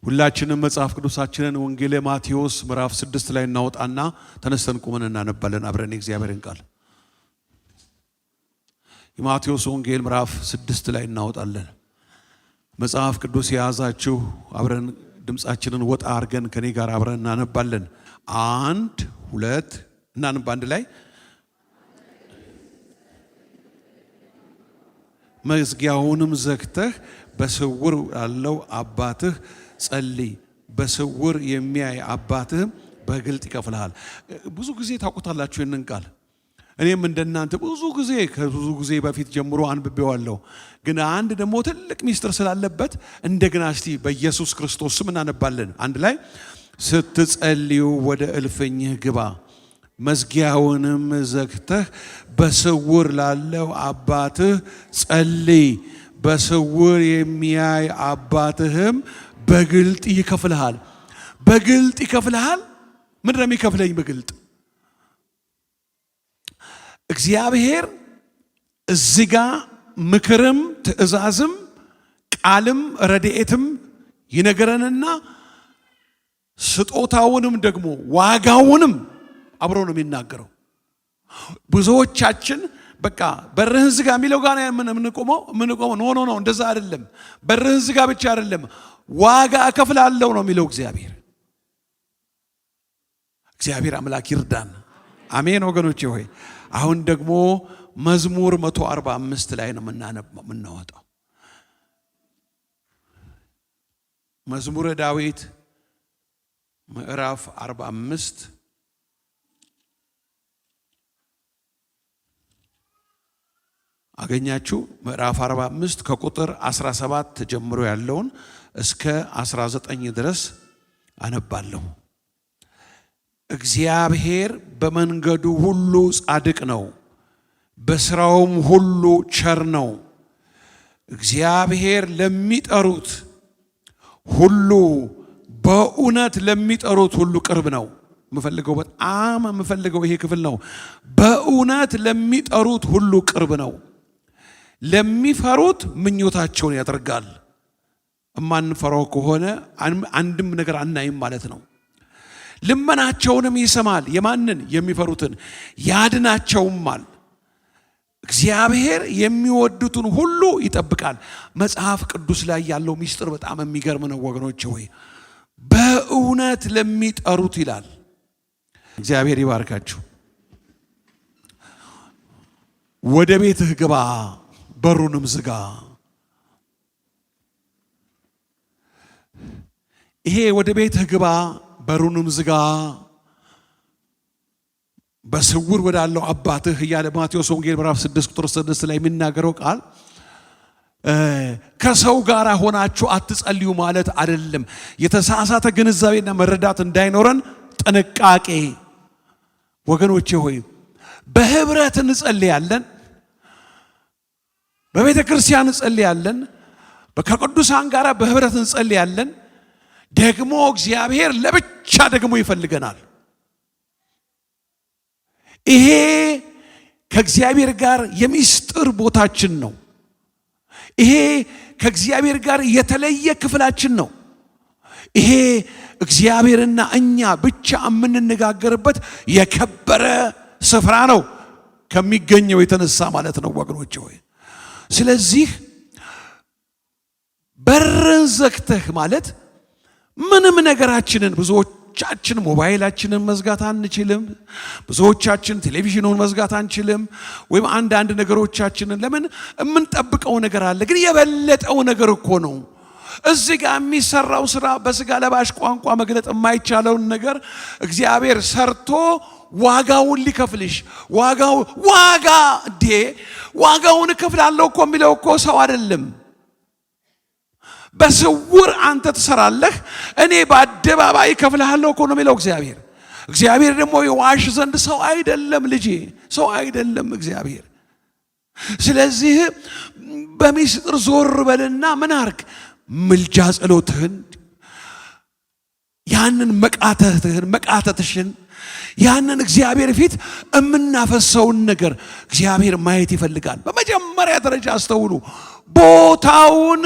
ሁላችንም መጽሐፍ ቅዱሳችንን ወንጌል ማቴዎስ ምዕራፍ 6 ላይ እናወጣና ተነስተን ቆመን እናነባለን አብረን የእግዚአብሔርን ቃል። የማቴዎስ ወንጌል ምዕራፍ 6 ላይ እናወጣለን። መጽሐፍ ቅዱስ የያዛችሁ አብረን ድምጻችንን ወጣ አርገን ከኔ ጋር አብረን እናነባለን። 1 2 እናንባ አንድ ላይ። መዝጊያውንም ዘግተህ በስውር ያለው አባትህ ጸልይ፣ በስውር የሚያይ አባትህም በግልጥ ይከፍልሃል። ብዙ ጊዜ ታውቁታላችሁ ይህንን ቃል። እኔም እንደናንተ ከብዙ ጊዜ በፊት ጀምሮ አንብቤዋለሁ። ግን አንድ ደግሞ ትልቅ ሚስጥር ስላለበት እንደገና እስቲ በኢየሱስ ክርስቶስ ስም እናነባለን አንድ ላይ። ስትጸልዩ ወደ እልፍኝህ ግባ፣ መዝጊያውንም ዘግተህ በስውር ላለው አባትህ ጸልይ፣ በስውር የሚያይ አባትህም በግልጥ ይከፍልሃል። በግልጥ ይከፍልሃል። ምንድን ነው የሚከፍለኝ? በግልጥ እግዚአብሔር እዚህ ጋ ምክርም ትእዛዝም ቃልም ረድኤትም ይነገረንና ስጦታውንም ደግሞ ዋጋውንም አብሮ ነው የሚናገረው። ብዙዎቻችን በቃ በርህን ዝጋ የሚለው ጋር የምንቆመው ኖ እንደዛ አይደለም። በርህን ዝጋ ብቻ አይደለም፣ ዋጋ እከፍላለሁ ነው የሚለው እግዚአብሔር አምላክ ይርዳን። አሜን ወገኖቼ ሆይ። አሁን ደግሞ መዝሙር 145 ላይ ነው የምናወጣው። መዝሙረ ዳዊት ምዕራፍ 45 አገኛችሁ? ምዕራፍ 45 ከቁጥር 17 ጀምሮ ያለውን እስከ 19 ድረስ አነባለሁ። እግዚአብሔር በመንገዱ ሁሉ ጻድቅ ነው፣ በስራውም ሁሉ ቸር ነው። እግዚአብሔር ለሚጠሩት ሁሉ በእውነት ለሚጠሩት ሁሉ ቅርብ ነው። በጣም የምፈልገው ይሄ ክፍል ነው። በእውነት ለሚጠሩት ሁሉ ቅርብ ነው። ለሚፈሩት ምኞታቸውን ያደርጋል። እማንፈራው ከሆነ አንድም ነገር አናይም ማለት ነው። ልመናቸውንም ይሰማል። የማንን? የሚፈሩትን ያድናቸውማል። እግዚአብሔር የሚወዱትን ሁሉ ይጠብቃል። መጽሐፍ ቅዱስ ላይ ያለው ሚስጥር በጣም የሚገርም ነው ወገኖቼ ሆይ። በእውነት ለሚጠሩት ይላል። እግዚአብሔር ይባርካችሁ። ወደ ቤትህ ግባ፣ በሩንም ዝጋ። ይሄ ወደ ቤትህ ግባ በሩንም ዝጋ በስውር ወዳለው አባትህ እያለ ማቴዎስ ወንጌል ምዕራፍ 6 ቁጥር 6 ላይ የሚናገረው ቃል ከሰው ጋር ሆናችሁ አትጸልዩ ማለት አይደለም። የተሳሳተ ግንዛቤና መረዳት እንዳይኖረን ጥንቃቄ ወገኖቼ ሆይ። በህብረት እንጸልያለን፣ በቤተ ክርስቲያን እንጸልያለን፣ ከቅዱሳን ጋር በህብረት እንጸልያለን። ደግሞ እግዚአብሔር ለብቻ ደግሞ ይፈልገናል። ይሄ ከእግዚአብሔር ጋር የሚስጥር ቦታችን ነው። ይሄ ከእግዚአብሔር ጋር የተለየ ክፍላችን ነው። ይሄ እግዚአብሔርና እኛ ብቻ የምንነጋገርበት የከበረ ስፍራ ነው ከሚገኘው የተነሳ ማለት ነው ወገኖቼ ሆይ። ስለዚህ በርን ዘግተህ ማለት ምንም ነገራችንን ብዙዎቻችን ሞባይላችንን መዝጋት አንችልም። ብዙዎቻችን ቴሌቪዥኑን መዝጋት አንችልም። ወይም አንዳንድ ነገሮቻችንን ለምን የምንጠብቀው ነገር አለ። ግን የበለጠው ነገር እኮ ነው እዚህ ጋር የሚሰራው ስራ። በስጋ ለባሽ ቋንቋ መግለጥ የማይቻለውን ነገር እግዚአብሔር ሰርቶ ዋጋውን ሊከፍልሽ ዋጋውን እከፍላለሁ እኮ የሚለው እኮ ሰው አይደለም። በስውር አንተ ትሰራለህ፣ እኔ በአደባባይ እከፍልሃለሁ እኮ ነው የሚለው እግዚአብሔር። እግዚአብሔር ደግሞ የዋሽ ዘንድ ሰው አይደለም ልጄ፣ ሰው አይደለም እግዚአብሔር። ስለዚህ በሚስጥር ዞር በልና ምን አርግ? ምልጃ ጸሎትህን፣ ያንን መቃተትሽን ያንን እግዚአብሔር ፊት የምናፈሰውን ነገር እግዚአብሔር ማየት ይፈልጋል። በመጀመሪያ ደረጃ አስተውሉ፣ ቦታውን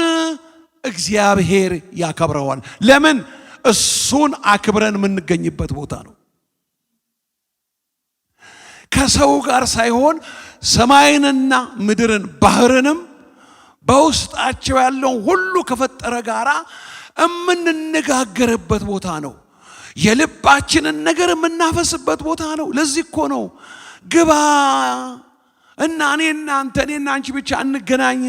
እግዚአብሔር ያከብረዋል። ለምን? እሱን አክብረን የምንገኝበት ቦታ ነው። ከሰው ጋር ሳይሆን ሰማይንና ምድርን ባህርንም በውስጣቸው ያለውን ሁሉ ከፈጠረ ጋራ የምንነጋገርበት ቦታ ነው። የልባችንን ነገር የምናፈስበት ቦታ ነው። ለዚህ እኮ ነው ግባ እና እኔና አንቺ ብቻ እንገናኝ።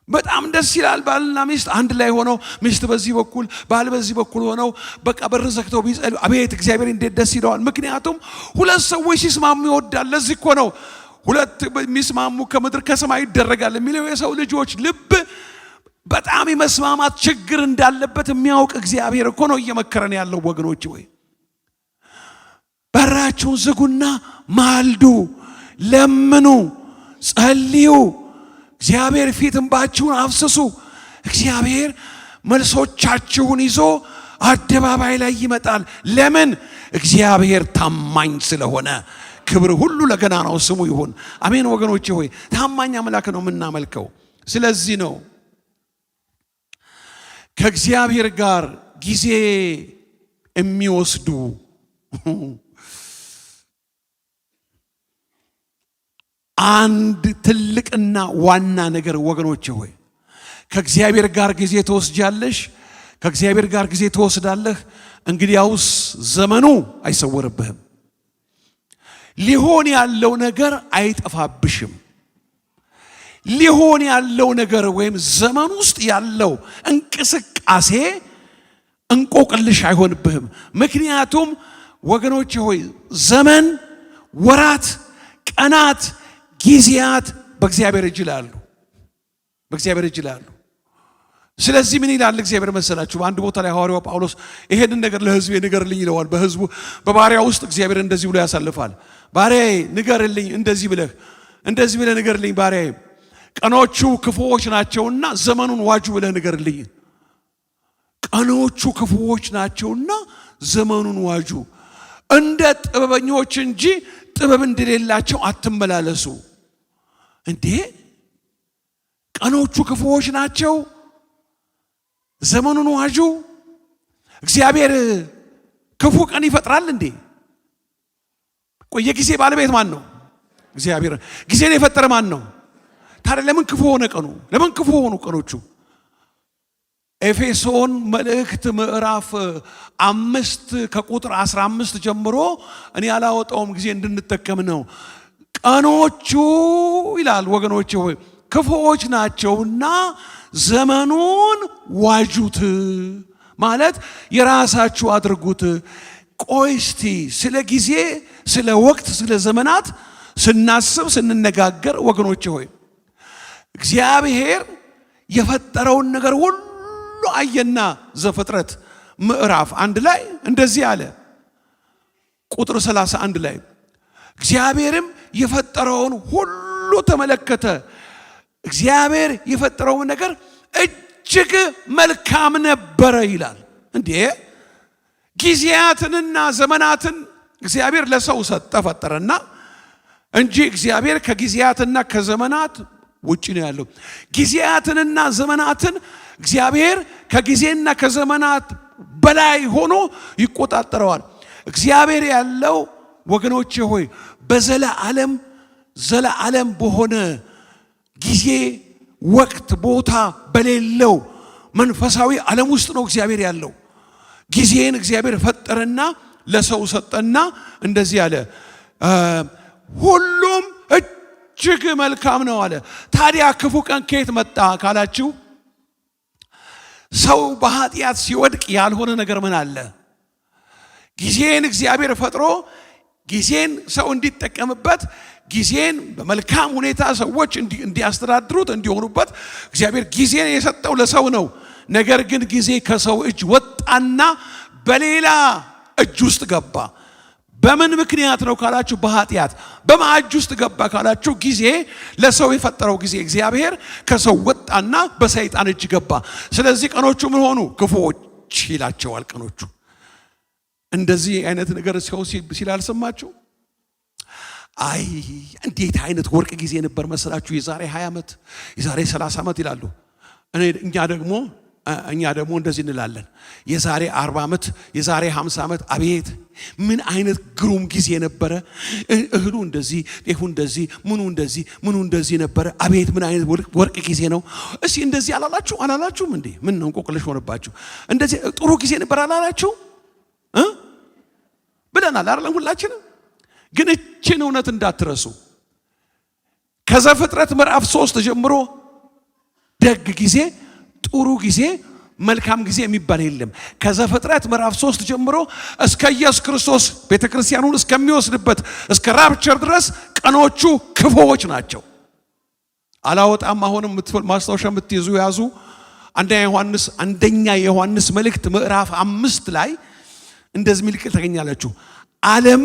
በጣም ደስ ይላል። ባልና ሚስት አንድ ላይ ሆነው ሚስት በዚህ በኩል ባል በዚህ በኩል ሆነው በቃ በር ዘግተው ቢጸልዩ አቤት እግዚአብሔር እንዴት ደስ ይለዋል። ምክንያቱም ሁለት ሰዎች ሲስማሙ ይወዳል። ለዚህ እኮ ነው ሁለት የሚስማሙ ከምድር ከሰማይ ይደረጋል የሚለው። የሰው ልጆች ልብ በጣም የመስማማት ችግር እንዳለበት የሚያውቅ እግዚአብሔር እኮ ነው እየመከረን ያለው። ወገኖች ወይ በራችሁን ዝጉና ማልዱ፣ ለምኑ፣ ጸልዩ፣ እግዚአብሔር ፊት እንባችሁን አፍስሱ። እግዚአብሔር መልሶቻችሁን ይዞ አደባባይ ላይ ይመጣል። ለምን? እግዚአብሔር ታማኝ ስለሆነ። ክብር ሁሉ ለገናናው ስሙ ይሁን። አሜን። ወገኖቼ ሆይ ታማኝ አምላክ ነው የምናመልከው። ስለዚህ ነው ከእግዚአብሔር ጋር ጊዜ የሚወስዱ አንድ ትልቅና ዋና ነገር ወገኖቼ ሆይ ከእግዚአብሔር ጋር ጊዜ ትወስጃለሽ፣ ከእግዚአብሔር ጋር ጊዜ ትወስዳለህ። እንግዲያውስ ዘመኑ አይሰወርብህም። ሊሆን ያለው ነገር አይጠፋብሽም። ሊሆን ያለው ነገር ወይም ዘመን ውስጥ ያለው እንቅስቃሴ እንቆቅልሽ አይሆንብህም። ምክንያቱም ወገኖቼ ሆይ ዘመን፣ ወራት፣ ቀናት፣ ጊዜያት በእግዚአብሔር እጅ ላሉ በእግዚአብሔር እጅ ላሉ። ስለዚህ ምን ይላል እግዚአብሔር መሰላችሁ? በአንድ ቦታ ላይ ሐዋርያው ጳውሎስ ይሄንን ነገር ለሕዝቤ ንገርልኝ ይለዋል። በሕዝቡ በባሪያ ውስጥ እግዚአብሔር እንደዚህ ብሎ ያሳልፋል። ባሪያዬ ንገርልኝ፣ እንደዚህ ብለህ ንገርልኝ ባሪያዬ፣ ቀኖቹ ክፉዎች ናቸውና ዘመኑን ዋጁ ብለህ ንገርልኝ። ቀኖቹ ክፉዎች ናቸውና ዘመኑን ዋጁ። እንደ ጥበበኞች እንጂ ጥበብ እንደሌላቸው አትመላለሱ። እንዴ ቀኖቹ ክፉዎች ናቸው፣ ዘመኑን ዋጁ። እግዚአብሔር ክፉ ቀን ይፈጥራል እንዴ? ቆይ የጊዜ ባለቤት ማን ነው? እግዚአብሔር። ጊዜን የፈጠረ ማን ነው? ታዲያ ለምን ክፉ ሆነ ቀኑ? ለምን ክፉ ሆኑ ቀኖቹ? ኤፌሶን መልእክት ምዕራፍ 5 ከቁጥር 15 ጀምሮ እኔ ያላወጣውም ጊዜ እንድንጠቀም ነው። ቀኖቹ ይላል ወገኖቼ ሆይ ክፉዎች ናቸውና ዘመኑን ዋጁት፣ ማለት የራሳችሁ አድርጉት። ቆይ እስቲ ስለ ጊዜ፣ ስለ ወቅት፣ ስለ ዘመናት ስናስብ ስንነጋገር ወገኖቼ ሆይ እግዚአብሔር የፈጠረውን ነገር ሁሉ አየና ዘፍጥረት ምዕራፍ 1 ላይ እንደዚህ አለ። ቁጥር 31 ላይ እግዚአብሔርም የፈጠረውን ሁሉ ተመለከተ፣ እግዚአብሔር የፈጠረውን ነገር እጅግ መልካም ነበረ ይላል። እንዴ ጊዜያትንና ዘመናትን እግዚአብሔር ለሰው ሰጠ ፈጠረና እንጂ እግዚአብሔር ከጊዜያትና ከዘመናት ውጪ ነው ያለው። ጊዜያትንና ዘመናትን እግዚአብሔር ከጊዜና ከዘመናት በላይ ሆኖ ይቆጣጠረዋል። እግዚአብሔር ያለው ወገኖቼ ሆይ ዘለዓለም በሆነ ጊዜ፣ ወቅት፣ ቦታ በሌለው መንፈሳዊ ዓለም ውስጥ ነው እግዚአብሔር ያለው። ጊዜን እግዚአብሔር ፈጠረና ለሰው ሰጠና እንደዚህ አለ፣ ሁሉም እጅግ መልካም ነው አለ። ታዲያ ክፉ ቀን ከየት መጣ ካላችሁ ሰው በኃጢአት ሲወድቅ ያልሆነ ነገር ምን አለ? ጊዜን እግዚአብሔር ፈጥሮ ጊዜን ሰው እንዲጠቀምበት ጊዜን በመልካም ሁኔታ ሰዎች እንዲያስተዳድሩት እንዲሆኑበት እግዚአብሔር ጊዜን የሰጠው ለሰው ነው። ነገር ግን ጊዜ ከሰው እጅ ወጣና በሌላ እጅ ውስጥ ገባ። በምን ምክንያት ነው ካላችሁ በኃጢአት። በማዕጅ ውስጥ ገባ ካላችሁ ጊዜ ለሰው የፈጠረው ጊዜ እግዚአብሔር ከሰው ወጣና በሰይጣን እጅ ገባ። ስለዚህ ቀኖቹ ምን ሆኑ? ክፉዎች ይላቸዋል ቀኖቹ። እንደዚህ አይነት ነገር ሰው ሲል አልሰማችሁ? አይ እንዴት አይነት ወርቅ ጊዜ ነበር መሰላችሁ? የዛሬ 20 ዓመት የዛሬ 30 ዓመት ይላሉ። እኛ ደግሞ እንደዚህ እንላለን። የዛሬ 40 ዓመት የዛሬ 50 ዓመት አቤት ምን አይነት ግሩም ጊዜ ነበረ። እህሉ እንደዚህ ጤፉ እንደዚህ ምኑ እንደዚህ ነበረ። አቤት ምን አይነት ወርቅ ጊዜ ነው። እሺ እንደዚህ አላላችሁም እንዴ? ምን ነው እንቆቅልሽ ሆነባችሁ? እንደዚህ ጥሩ ጊዜ ነበር አላላችሁ ብለናል አይደል? ሁላችንም። ግን እቺን እውነት እንዳትረሱ። ከዘፍጥረት ምዕራፍ 3 ጀምሮ ደግ ጊዜ ጥሩ ጊዜ መልካም ጊዜ የሚባል የለም። ከዘፍጥረት ምዕራፍ 3 ጀምሮ እስከ ኢየሱስ ክርስቶስ ቤተክርስቲያኑን እስከሚወስድበት እስከ ራፕቸር ድረስ ቀኖቹ ክፉዎች ናቸው። አላወጣም። አሁንም ማስታወሻ የምትይዙ ያዙ። አንደኛ ዮሐንስ መልእክት ምዕራፍ 5 ላይ እንደዚህ ሚል ቃል ታገኛላችሁ። ዓለም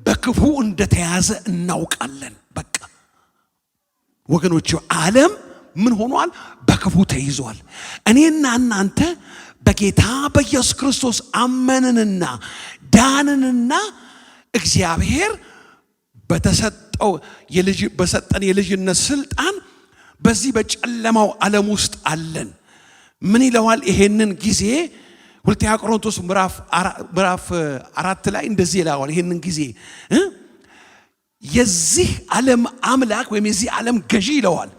በክፉ እንደተያዘ እናውቃለን። በቃ ወገኖች ዓለም ምን ሆኗል? በክፉ ተይዟል። እኔና እናንተ በጌታ በኢየሱስ ክርስቶስ አመንንና ዳንንና እግዚአብሔር በሰጠን የልጅነት ስልጣን በዚህ በጨለማው ዓለም ውስጥ አለን። ምን ይለዋል? ይሄንን ጊዜ ሁለተኛ ቆሮንቶስ ምዕራፍ 4 ላይ እንደዚህ ይላል። ይሄንን ጊዜ የዚህ ዓለም አምላክ ወይም የዚህ ዓለም ገዢ ይለዋል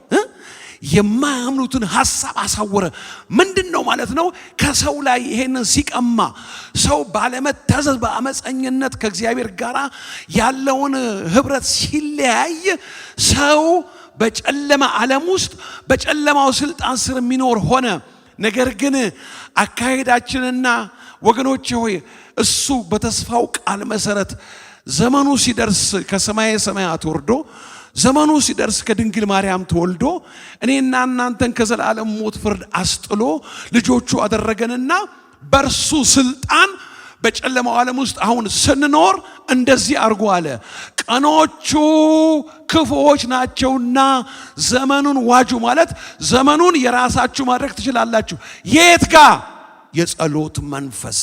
የማያምኑትን ሐሳብ አሳወረ። ምንድነው ማለት ነው? ከሰው ላይ ይሄንን ሲቀማ ሰው ባለመታዘዝ በአመፀኝነት ከእግዚአብሔር ጋር ያለውን ህብረት ሲለያይ ሰው በጨለማ ዓለም ውስጥ በጨለማው ስልጣን ስር የሚኖር ሆነ። ነገር ግን አካሄዳችንና ወገኖቼ ሆይ እሱ በተስፋው ቃል መሰረት ዘመኑ ሲደርስ ከሰማየ ሰማያት ወርዶ ዘመኑ ሲደርስ ከድንግል ማርያም ተወልዶ እኔና እናንተን ከዘላለም ሞት ፍርድ አስጥሎ ልጆቹ አደረገንና በርሱ ስልጣን በጨለማው ዓለም ውስጥ አሁን ስንኖር እንደዚህ አርጎ አለ። ቀኖቹ ክፉዎች ናቸውና ዘመኑን ዋጁ። ማለት ዘመኑን የራሳችሁ ማድረግ ትችላላችሁ። የት ጋር? የጸሎት መንፈስ፣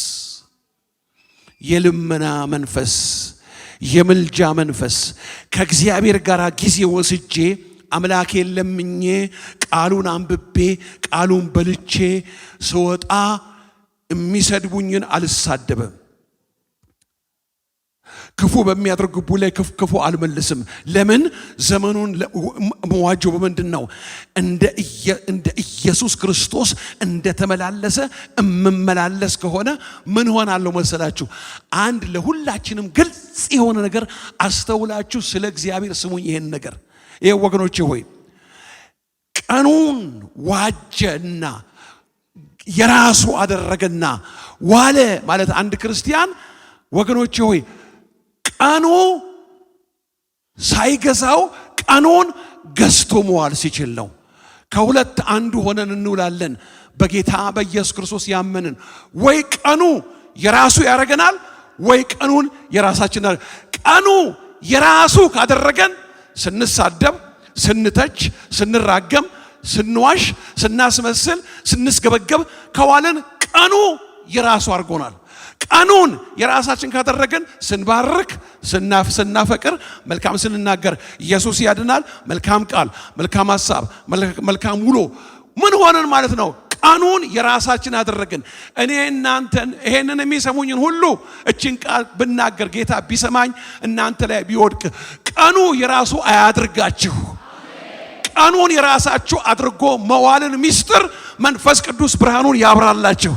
የልመና መንፈስ፣ የምልጃ መንፈስ ከእግዚአብሔር ጋር ጊዜ ወስጄ አምላኬን ለምኜ ቃሉን አንብቤ ቃሉን በልቼ ስወጣ የሚሰድቡኝን አልሳደብም። ክፉ በሚያደርጉብኝ ላይ ክፉ አልመልስም። ለምን? ዘመኑን መዋጀው በምንድን ነው? እንደ ኢየሱስ ክርስቶስ እንደተመላለሰ እምመላለስ ከሆነ ምን ሆናለሁ መሰላችሁ? አንድ ለሁላችንም ግልጽ የሆነ ነገር አስተውላችሁ ስለ እግዚአብሔር ስሙኝ። ይሄን ነገር ይሄ ወገኖቼ ሆይ ቀኑን ዋጀና የራሱ አደረገና ዋለ ማለት አንድ ክርስቲያን ወገኖቼ ሆይ ቀኑ ሳይገዛው ቀኑን ገዝቶ መዋል ሲችል ነው። ከሁለት አንዱ ሆነን እንውላለን። በጌታ በኢየሱስ ክርስቶስ ያመንን ወይ ቀኑ የራሱ ያደርገናል ወይ ቀኑን የራሳችን። ቀኑ የራሱ ካደረገን ስንሳደብ፣ ስንተች፣ ስንራገም፣ ስንዋሽ፣ ስናስመስል፣ ስንስገበገብ ከዋልን ቀኑ የራሱ አድርጎናል። ቀኑን የራሳችን ካደረገን ስንባርክ፣ ስናፈቅር፣ መልካም ስንናገር ኢየሱስ ያድናል፣ መልካም ቃል፣ መልካም ሐሳብ፣ መልካም ውሎ ምን ሆነን ማለት ነው? ቀኑን የራሳችን አደረግን። እኔ እናንተን ይሄንን የሚሰሙኝን ሁሉ እችን ቃል ብናገር ጌታ ቢሰማኝ እናንተ ላይ ቢወድቅ ቀኑ የራሱ አያድርጋችሁ። ቀኑን የራሳችሁ አድርጎ መዋልን ሚስጥር መንፈስ ቅዱስ ብርሃኑን ያብራላችሁ።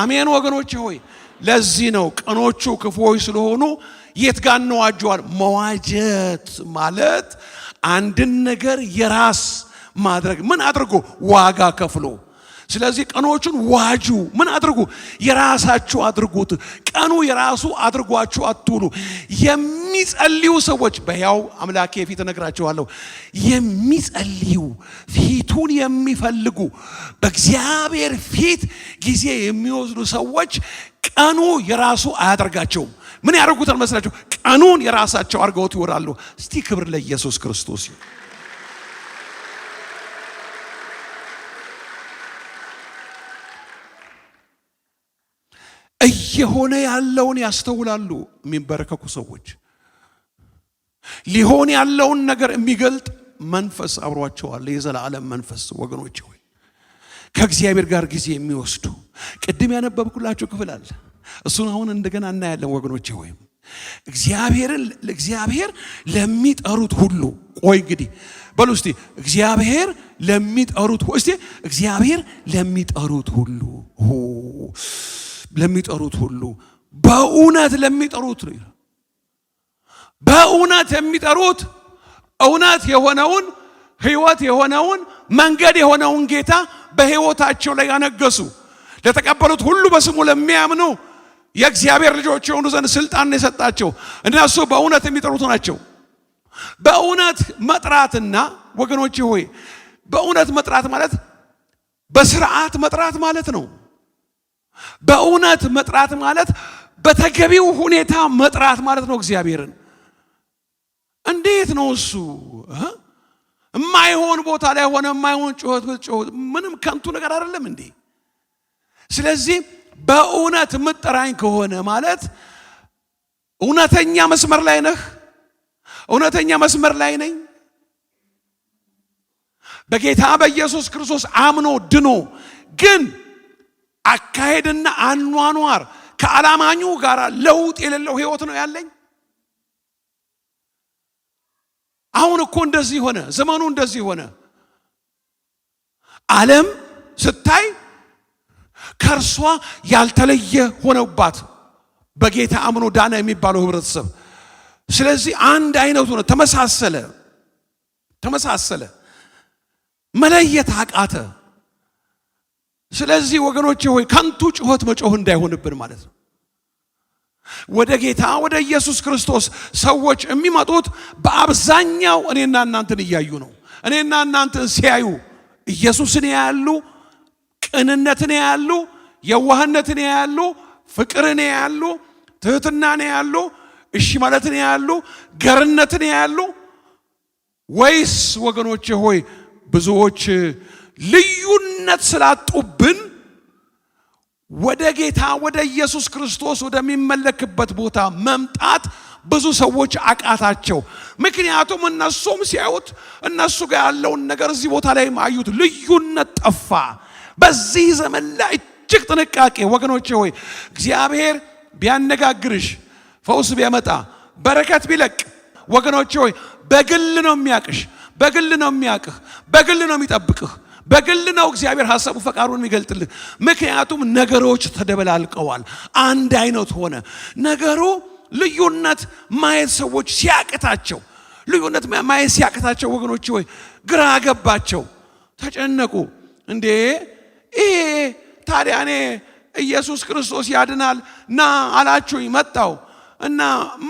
አሜን ወገኖቼ ሆይ ለዚህ ነው ቀኖቹ ክፉዎች ስለሆኑ የት ጋር እንዋጀዋል? መዋጀት ማለት አንድን ነገር የራስ ማድረግ። ምን አድርጎ? ዋጋ ከፍሎ። ስለዚህ ቀኖቹን ዋጁ። ምን አድርጉ? የራሳችሁ አድርጉት። ቀኑ የራሱ አድርጓችሁ አትውሉ። የሚጸልዩ ሰዎች በሕያው አምላኬ ፊት እነግራቸዋለሁ፣ የሚጸልዩ ፊቱን የሚፈልጉ በእግዚአብሔር ፊት ጊዜ የሚወስዱ ሰዎች ቀኑ የራሱ አያደርጋቸውም። ምን ያደርጉታል መስላችሁ? ቀኑን የራሳቸው አድርገውት ይወራሉ። እስቲ ክብር ለኢየሱስ ክርስቶስ ይሁን። እየሆነ ያለውን ያስተውላሉ የሚንበረከኩ ሰዎች። ሊሆን ያለውን ነገር የሚገልጥ መንፈስ አብሯቸው አለ፣ የዘላለም መንፈስ። ወገኖች ሆይ ከእግዚአብሔር ጋር ጊዜ የሚወስዱ ቅድም ያነበብኩላችሁ ክፍል አለ። እሱን አሁን እንደገና እናያለን ወገኖቼ። ሆይ እግዚአብሔር ለሚጠሩት ሁሉ ቆይ እንግዲህ በሉ እስቲ እግዚአብሔር ለሚጠሩት እስቲ እግዚአብሔር ለሚጠሩት ሁሉ በእውነት ለሚጠሩት ነው። በእውነት የሚጠሩት እውነት የሆነውን ሕይወት የሆነውን መንገድ የሆነውን ጌታ በሕይወታቸው ላይ ያነገሱ ለተቀበሉት ሁሉ በስሙ ለሚያምኑ የእግዚአብሔር ልጆች የሆኑ ዘንድ ስልጣን የሰጣቸው እነሱ በእውነት የሚጠሩት ናቸው። በእውነት መጥራትና ወገኖቼ ሆይ በእውነት መጥራት ማለት በስርዓት መጥራት ማለት ነው። በእውነት መጥራት ማለት በተገቢው ሁኔታ መጥራት ማለት ነው። እግዚአብሔርን እንዴት ነው እሱ የማይሆን ቦታ ላይ ሆነ የማይሆን ጩኸት ምንም ከንቱ ነገር አይደለም እንዴ? ስለዚህ በእውነት ምጥራኝ ከሆነ ማለት እውነተኛ መስመር ላይ ነህ። እውነተኛ መስመር ላይ ነኝ። በጌታ በኢየሱስ ክርስቶስ አምኖ ድኖ ግን አካሄድና አኗኗር ከዓላማኙ ጋር ለውጥ የሌለው ህይወት ነው ያለኝ። አሁን እኮ እንደዚህ ሆነ፣ ዘመኑ እንደዚህ ሆነ። ዓለም ስታይ ከርሷ ያልተለየ ሆነባት በጌታ አምኖ ዳነ የሚባለው ህብረተሰብ። ስለዚህ አንድ አይነት ሆነ፣ ተመሳሰለ፣ መለየት አቃተ። ስለዚህ ወገኖቼ ሆይ ከንቱ ጩኸት መጮህ እንዳይሆንብን ማለት ነው። ወደ ጌታ ወደ ኢየሱስ ክርስቶስ ሰዎች የሚመጡት በአብዛኛው እኔና እናንተን እያዩ ነው። እኔና እናንተን ሲያዩ ኢየሱስን ያያሉ፣ ቅንነትን ያያሉ፣ የዋህነትን ያያሉ፣ ፍቅርን ያያሉ፣ ትህትናን ያያሉ፣ እሺ ማለትን ያያሉ፣ ገርነትን ያያሉ። ወይስ ወገኖቼ ሆይ ብዙዎች ልዩነት ስላጡብን ወደ ጌታ ወደ ኢየሱስ ክርስቶስ ወደሚመለክበት ቦታ መምጣት ብዙ ሰዎች አቃታቸው? ምክንያቱም እነሱም ሲያዩት እነሱ ጋር ያለውን ነገር እዚህ ቦታ ላይ ማዩት፣ ልዩነት ጠፋ። በዚህ ዘመን ላይ እጅግ ጥንቃቄ ወገኖቼ ሆይ እግዚአብሔር ቢያነጋግርሽ፣ ፈውስ ቢያመጣ፣ በረከት ቢለቅ ወገኖቼ ሆይ በግል ነው የሚያቅሽ፣ በግል ነው የሚያቅህ፣ በግል ነው የሚጠብቅህ፣ በግል ነው እግዚአብሔር ሐሳቡ ፈቃዱን የሚገልጥልህ። ምክንያቱም ነገሮች ተደበላልቀዋል፣ አንድ አይነት ሆነ ነገሩ። ልዩነት ማየት ሰዎች ሲያቅታቸው፣ ልዩነት ማየት ሲያቅታቸው ወገኖቼ ሆይ ግራ ገባቸው፣ ተጨነቁ። እንዴ ይሄ ታዲያ እኔ ኢየሱስ ክርስቶስ ያድናል ና አላችሁኝ፣ መጣው እና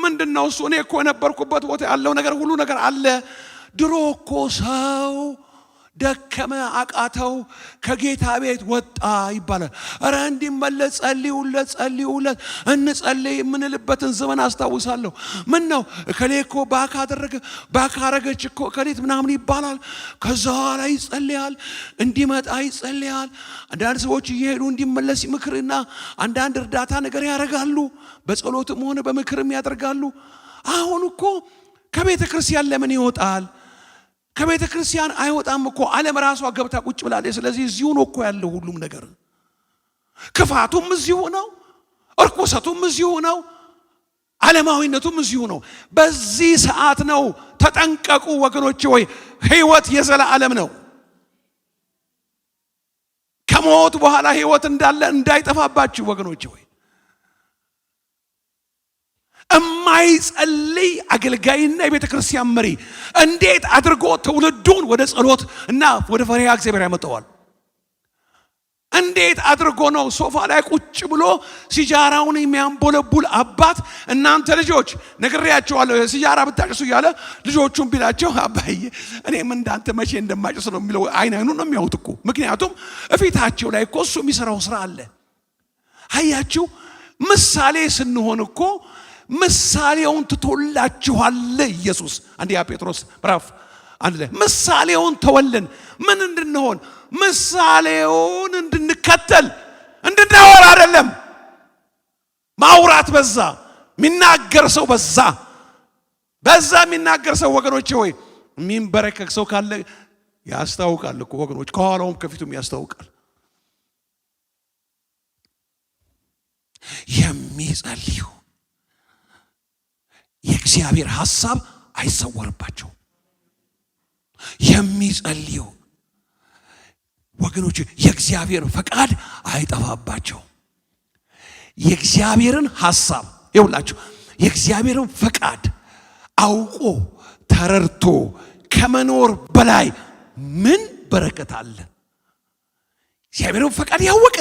ምንድነው እሱ? እኔ እኮ የነበርኩበት ቦታ ያለው ነገር ሁሉ ነገር አለ። ድሮ እኮ ሰው ደከመ፣ አቃተው፣ ከጌታ ቤት ወጣ ይባላል። እረ እንዲመለስ ጸልዩለት፣ እንጸልይ የምንልበትን ዘመን አስታውሳለሁ። ምን ነው እከሌ እኮ ባካረገች እኮ እከሌት ምናምን ይባላል። ከዛ ኋላ ይጸልያል፣ እንዲመጣ ይጸልያል። አንዳንድ ሰዎች እየሄዱ እንዲመለስ ምክርና አንዳንድ እርዳታ ነገር ያደርጋሉ፣ በጸሎትም ሆነ በምክርም ያደርጋሉ። አሁን እኮ ከቤተ ክርስቲያን ለምን ይወጣል? ከቤተ ክርስቲያን አይወጣም እኮ። ዓለም ራሷ ገብታ ቁጭ ብላለች። ስለዚህ እዚሁ ነው እኮ ያለው ሁሉም ነገር። ክፋቱም እዚሁ ነው፣ እርኩሰቱም እዚሁ ነው፣ ዓለማዊነቱም እዚሁ ነው። በዚህ ሰዓት ነው ተጠንቀቁ ወገኖቼ ሆይ። ሕይወት የዘላለም ነው። ከሞት በኋላ ሕይወት እንዳለ እንዳይጠፋባችሁ ወገኖቼ ሆይ። እማይጸልይ አገልጋይና የቤተ ክርስቲያን መሪ እንዴት አድርጎ ትውልዱን ወደ ጸሎት እና ወደ ፈሪሃ እግዚአብሔር ያመጣዋል? እንዴት አድርጎ ነው ሶፋ ላይ ቁጭ ብሎ ሲጃራውን የሚያንቦለቡል አባት እናንተ ልጆች ነግሬያቸዋለሁ ሲጃራ ብታጭሱ እያለ ልጆቹን ቢላቸው አባዬ እኔም እንዳንተ መቼ እንደማጭስ ነው የሚለው አይኑን ነው የሚያዩት እኮ። ምክንያቱም እፊታቸው ላይ እኮ እሱ የሚሰራው ስራ አለ። አያችሁ፣ ምሳሌ ስንሆን እኮ ምሳሌውን ትቶላችኋል ኢየሱስ። አንደኛ ጴጥሮስ ምዕራፍ 1 ላይ ምሳሌውን ተወልን። ምን እንድንሆን? ምሳሌውን እንድንከተል፣ እንድናወራ አይደለም። ማውራት በዛ፣ የሚናገር ሰው በዛ የሚናገር ሰው ወገኖቼ ሆይ የሚንበረከክ ሰው ካለ ያስታውቃል እኮ ወገኖች፣ ከኋላውም ከፊቱም ያስታውቃል። የሚጸልዩ የእግዚአብሔር ሐሳብ አይሰወርባቸው። የሚጸልዩ ወገኖች የእግዚአብሔር ፈቃድ አይጠፋባቸው። የእግዚአብሔርን ሐሳብ ይውላችሁ የእግዚአብሔርን ፈቃድ አውቆ ተረድቶ ከመኖር በላይ ምን በረከት አለ? እግዚአብሔርን ፈቃድ ያወቀ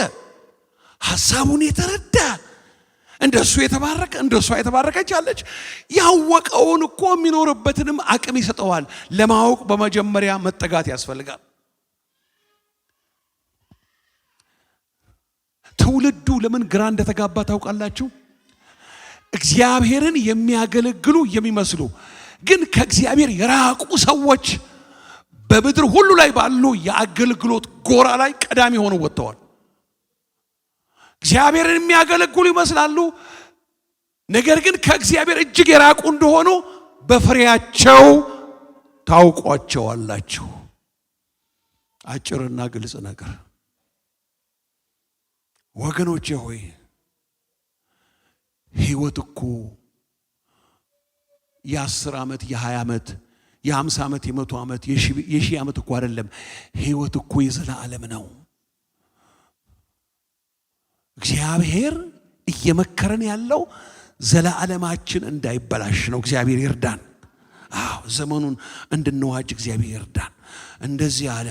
ሐሳቡን የተረዳ እንደሱ የተባረከ እንደሷ የተባረከች አለች። ያወቀውን እኮ የሚኖርበትንም አቅም ይሰጠዋል። ለማወቅ በመጀመሪያ መጠጋት ያስፈልጋል። ትውልዱ ለምን ግራ እንደተጋባ ታውቃላችሁ? እግዚአብሔርን የሚያገለግሉ የሚመስሉ ግን ከእግዚአብሔር የራቁ ሰዎች በምድር ሁሉ ላይ ባሉ የአገልግሎት ጎራ ላይ ቀዳሚ ሆነው ወጥተዋል። እግዚአብሔርን የሚያገለግሉ ይመስላሉ፣ ነገር ግን ከእግዚአብሔር እጅግ የራቁ እንደሆኑ በፍሬያቸው ታውቋቸዋላችሁ። አጭርና ግልጽ ነገር ወገኖቼ ሆይ ሕይወት እኮ የ10 ዓመት የ20 ዓመት የ50 ዓመት የ100 ዓመት የ1000 ዓመት እኮ አይደለም። ሕይወት እኮ የዘላለም ነው። እግዚአብሔር እየመከረን ያለው ዘላለማችን እንዳይበላሽ ነው። እግዚአብሔር ይርዳን። ዘመኑን እንድንዋጅ እግዚአብሔር ይርዳን። እንደዚህ አለ፣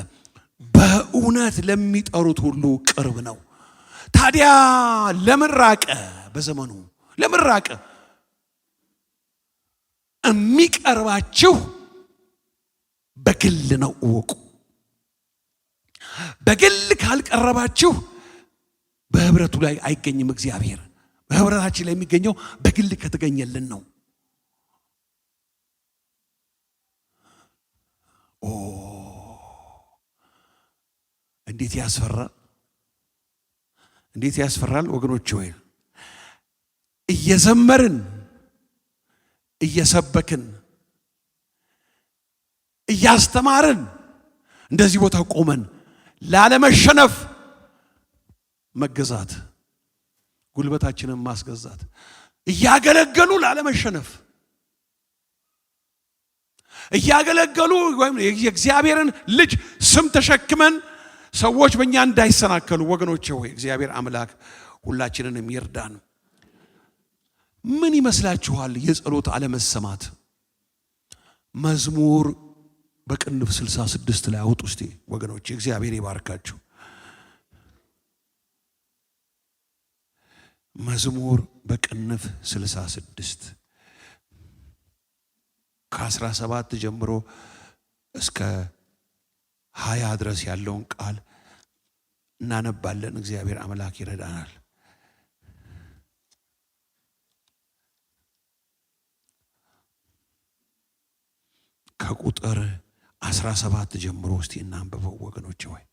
በእውነት ለሚጠሩት ሁሉ ቅርብ ነው። ታዲያ ለምን ራቀ? በዘመኑ ለምን ራቀ? የሚቀርባችሁ በግል ነው እወቁ። በግል ካልቀረባችሁ በህብረቱ ላይ አይገኝም እግዚአብሔር። በህብረታችን ላይ የሚገኘው በግል ከተገኘልን ነው። እንዴት ያስፈራል! እንዴት ያስፈራል ወገኖች ሆይ! እየዘመርን እየሰበክን እያስተማርን እንደዚህ ቦታ ቆመን ላለመሸነፍ መገዛት፣ ጉልበታችንን ማስገዛት፣ እያገለገሉ ላለመሸነፍ እያገለገሉ ወይም የእግዚአብሔርን ልጅ ስም ተሸክመን ሰዎች በእኛ እንዳይሰናከሉ ወገኖቼ ሆይ እግዚአብሔር አምላክ ሁላችንንም ይርዳን። ምን ይመስላችኋል የጸሎት አለመሰማት? መዝሙር በቅንፍ 66 ላይ አውጡ እስቲ ወገኖቼ፣ እግዚአብሔር ይባርካችሁ። መዝሙር በቅንፍ 66 ከ17 ጀምሮ እስከ 20 ድረስ ያለውን ቃል እናነባለን። እግዚአብሔር አምላክ ይረዳናል። ከቁጥር 17 ጀምሮ እስቲ እናንብበው ወገኖቼ ሆይ።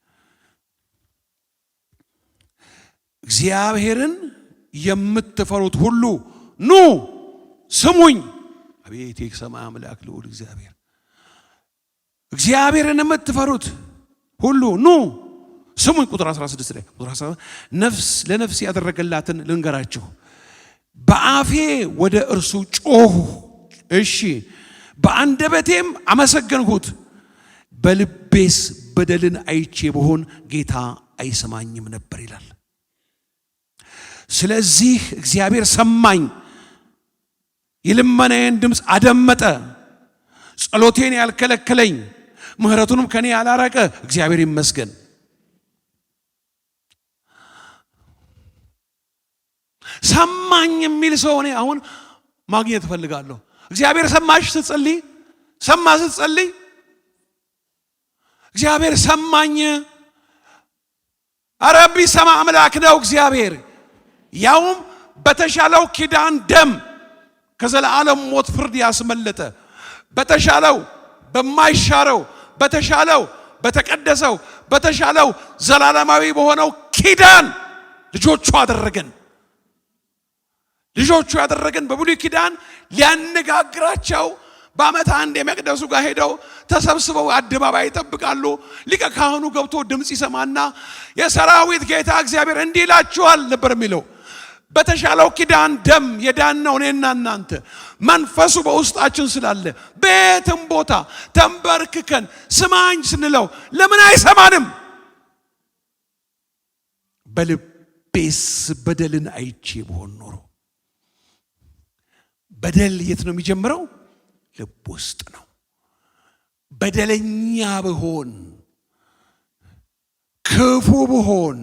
እግዚአብሔርን የምትፈሩት ሁሉ ኑ ስሙኝ። አቤት የሰማይ አምላክ ልዑል እግዚአብሔር። እግዚአብሔርን የምትፈሩት ሁሉ ኑ ስሙኝ። ቁጥር 16 ላይ ቁጥር 17 ነፍስ ለነፍስ ያደረገላትን ልንገራችሁ። በአፌ ወደ እርሱ ጮሁ፣ እሺ በአንደበቴም አመሰገንሁት። በልቤስ በደልን አይቼ በሆን ጌታ አይሰማኝም ነበር ይላል። ስለዚህ እግዚአብሔር ሰማኝ፣ የልመናዬን ድምፅ አደመጠ። ጸሎቴን ያልከለከለኝ ምሕረቱንም ከኔ ያላራቀ እግዚአብሔር ይመስገን። ሰማኝ የሚል ሰው እኔ አሁን ማግኘት እፈልጋለሁ። እግዚአብሔር ሰማሽ ስትጸልይ፣ ሰማ ስትጸልይ፣ እግዚአብሔር ሰማኝ። ኧረ ቢሰማ አምላክ ነው እግዚአብሔር። ያውም በተሻለው ኪዳን ደም ከዘላለም ሞት ፍርድ ያስመለጠ፣ በተሻለው በማይሻረው፣ በተሻለው በተቀደሰው፣ በተሻለው ዘላለማዊ በሆነው ኪዳን ልጆቹ አደረገን። ልጆቹ ያደረገን በብሉይ ኪዳን ሊያነጋግራቸው በዓመት አንድ የመቅደሱ ጋር ሄደው ተሰብስበው አደባባይ ይጠብቃሉ። ሊቀ ካህኑ ገብቶ ድምፅ ይሰማና የሰራዊት ጌታ እግዚአብሔር እንዲህ ይላችኋል ነበር የሚለው። በተሻለው ኪዳን ደም የዳነው እኔና እናንተ መንፈሱ በውስጣችን ስላለ በየትም ቦታ ተንበርክከን ስማኝ ስንለው ለምን አይሰማንም? በልቤስ በደልን አይቼ ብሆን ኖሮ። በደል የት ነው የሚጀምረው? ልብ ውስጥ ነው። በደለኛ ብሆን፣ ክፉ ብሆን፣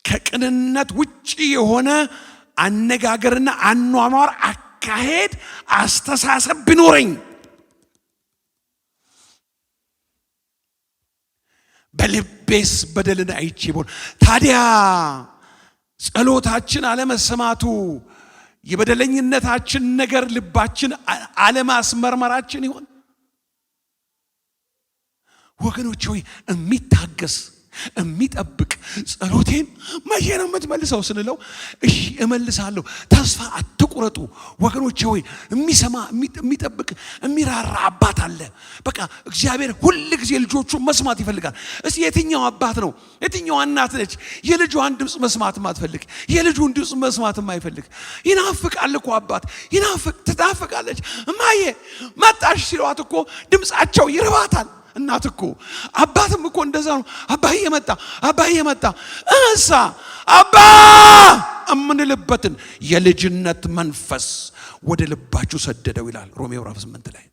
ከቅንነት ውጪ የሆነ አነጋገርና አኗኗር አካሄድ አስተሳሰብ ቢኖረኝ በልቤስ በደልን አይቼ ብሆን። ታዲያ ጸሎታችን አለመሰማቱ የበደለኝነታችን ነገር ልባችን አለማስመርመራችን ይሆን? ወገኖች ሆይ የሚታገስ የሚጠብቅ ጸሎቴን መቼ ነው የምትመልሰው ስንለው እሺ እመልሳለሁ ተስፋ አትቁረጡ። ወገኖች ሆይ የሚሰማ የሚጠብቅ የሚራራ አባት አለ። በቃ እግዚአብሔር ሁል ጊዜ ልጆቹን መስማት ይፈልጋል። እስቲ የትኛው አባት ነው የትኛው እናት ነች የልጇን ድምፅ መስማት ማትፈልግ? የልጁን ድምፅ መስማት የማይፈልግ? ይናፍቃል እኮ አባት ትናፍቃለች። እማዬ መጣሽ ሲሏት እኮ ድምፃቸው ይርባታል። እናት እኮ አባትም እኮ እንደዛ ነው። አባዬ መጣ እሳ አባ እምንልበትን የልጅነት መንፈስ ወደ ልባችሁ ሰደደው ይላል ሮሜ ምዕራፍ 8 ላይ።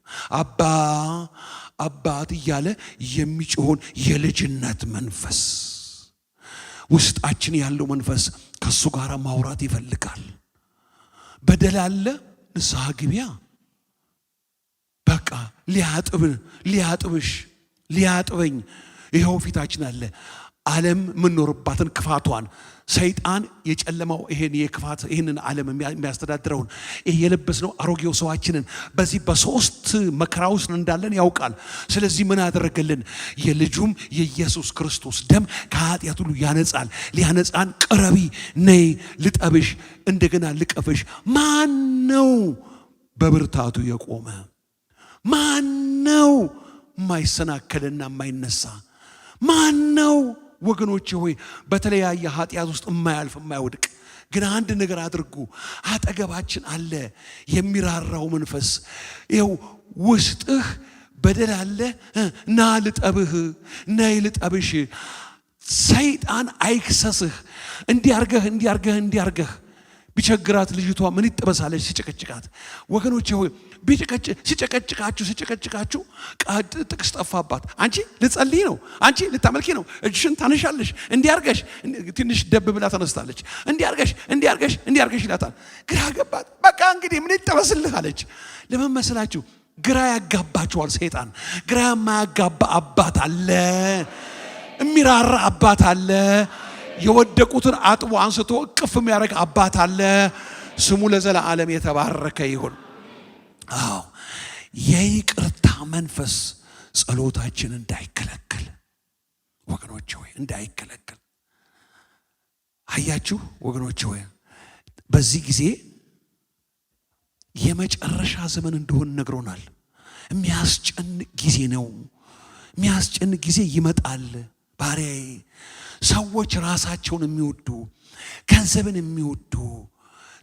አባት እያለ የሚጮኸውን የልጅነት መንፈስ ውስጣችን ያለው መንፈስ ከሱ ጋር ማውራት ይፈልጋል። በደል አለ፣ ንስሐ ግቢያ። በቃ ሊያጥበኝ ይኸው ፊታችን አለ። ዓለም የምንኖርባትን ክፋቷን ሰይጣን የጨለማው ይህንን ዓለም የሚያስተዳድረውን የለበስነው አሮጌው ሰዋችንን በዚህ በሶስት መከራ ውስጥ እንዳለን ያውቃል። ስለዚህ ምን አደረገልን? የልጁም የኢየሱስ ክርስቶስ ደም ከኃጢአት ሁሉ ያነጻል። ሊያነጻን ቅረቢ፣ ነይ ልጠብሽ፣ እንደገና ልቀፍሽ። ማን ነው በብርታቱ የቆመ? ማን ነው የማይሰናከልና የማይነሳ? ማን ነው ወገኖቼ ሆይ በተለያየ ኃጢአት ውስጥ የማያልፍ የማይወድቅ? ግን አንድ ነገር አድርጉ፣ አጠገባችን አለ የሚራራው መንፈስ። ይኸው ውስጥህ በደል አለ፣ ና ልጠብህ፣ ነይ ልጠብሽ። ሰይጣን አይክሰስህ። እንዲያርገህ ቢቸግራት ልጅቷ ምን ይጠበሳለች ሲጨቀጭቃት? ወገኖቼ ሆይ ሲጨቀጭቃችሁ ጥቅስ ጠፋባት። አንቺ ልጸልይ ነው፣ አንቺ ልታመልኪ ነው፣ እጅሽን ታነሻለሽ፣ እንዲያርገሽ ትንሽ ደብ ብላ ተነስታለች። እንዲያርገሽ ይላታል። ግራ ገባት። በቃ እንግዲህ ምን ይጠበስልህ አለች። ለምን መሰላችሁ? ግራ ያጋባችኋል ሰይጣን። ግራ የማያጋባ አባት አለ፣ የሚራራ አባት አለ፣ የወደቁትን አጥቦ አንስቶ እቅፍ የሚያደርግ አባት አለ። ስሙ ለዘላለም የተባረከ ይሁን። አዎ የይቅርታ መንፈስ ጸሎታችን እንዳይከለከል ወገኖቼ ሆይ እንዳይከለከል። አያችሁ ወገኖቼ ሆይ በዚህ ጊዜ የመጨረሻ ዘመን እንደሆነ ነግሮናል። የሚያስጨንቅ ጊዜ ነው። የሚያስጨንቅ ጊዜ ይመጣል። ባሪያዬ ሰዎች ራሳቸውን የሚወዱ ገንዘብን የሚወዱ